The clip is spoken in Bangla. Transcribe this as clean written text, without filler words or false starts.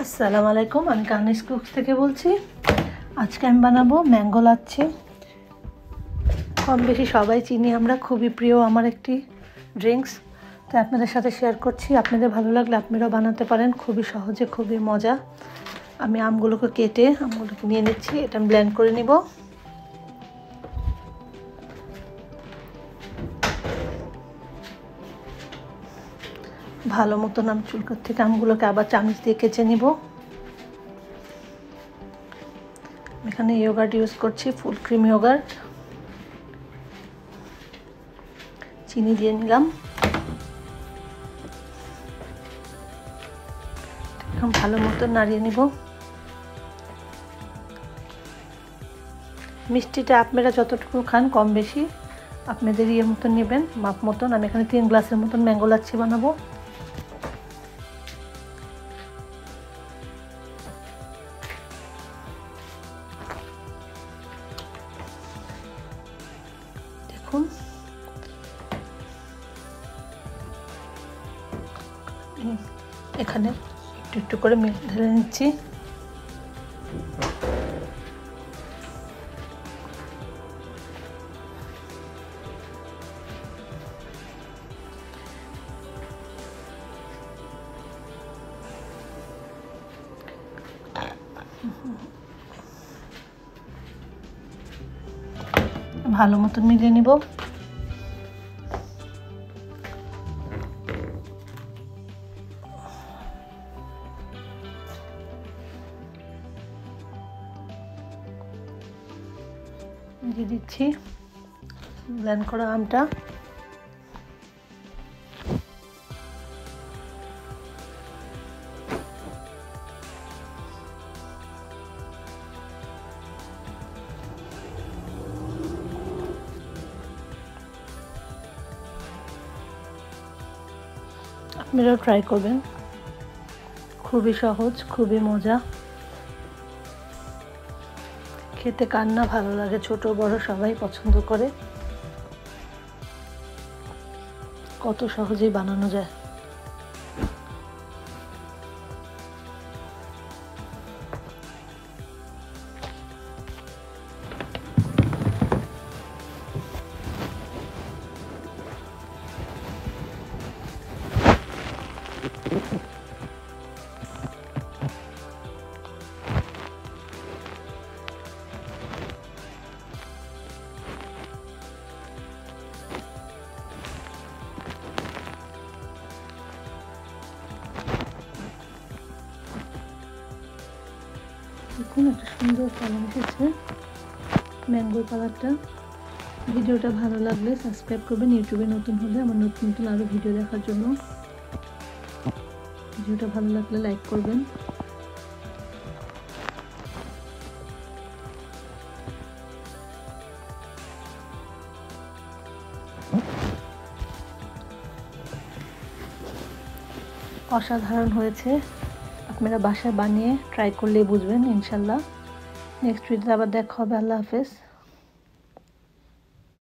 আসসালামু আলাইকুম, আমি কানিস কুকস থেকে বলছি। আজকে আমি বানাবো ম্যাঙ্গো লাচ্ছি। কম বেশি সবাই চিনি আমরা, খুবই প্রিয় আমার একটি ড্রিঙ্কস। তাই আপনাদের সাথে শেয়ার করছি। আপনাদের ভালো লাগলে আপনারাও বানাতে পারেন, খুবই সহজে, খুবই মজা। আমি আমগুলোকে কেটে আমগুলোকে নিয়ে নিচ্ছি, এটা আমি ব্লেন্ড করে নিব। ভালো মতন আমি চুলকার থেকে আমগুলোকে আবার চামচ দিয়ে কেচে নিব। এখানে ইয়োগার্ট ইউজ করছি, ফুল ক্রিম ইয়োগার্ট। চিনি দিয়ে নিলাম। এখন ভালো মতন নাড়িয়ে নিব। মিষ্টিটা আপনারা যতটুকু খান কম বেশি আপনাদের ইয়ে মতন নেবেন, মাপ মতন। আমি এখানে 3 গ্লাসের মতন ম্যাঙ্গো লাচ্ছি বানাবো। দেখুন, এখানে একটু একটু করে ঢেলে নিচ্ছি। ভালো মতন মিলিয়ে নিব। দিয়ে দিচ্ছি ব্লেন্ড করা আমটা। আপনারাও ট্রাই করবেন, খুবই সহজ, খুবই মজা। খেতে কার না ভালো লাগে, ছোট বড় সবাই পছন্দ করে। কত সহজেই বানানো যায়। দেখুন, একটা সুন্দর কালার এসেছে, ম্যাঙ্গোর কালারটা। ভিডিওটা ভালো লাগলে সাবস্ক্রাইব করবেন, ইউটিউবে নতুন হলে আমার নতুন নতুন আরও ভিডিও দেখার জন্য। ভিডিওটা ভালো লাগলে লাইক করবেন। অসাধারণ হয়েছে, আপনারা বাসায় বানিয়ে ট্রাই করলেই বুঝবেন ইনশাল্লাহ। নেক্সট ভিডিওতে আবার দেখা হবে। আল্লাহ হাফেজ।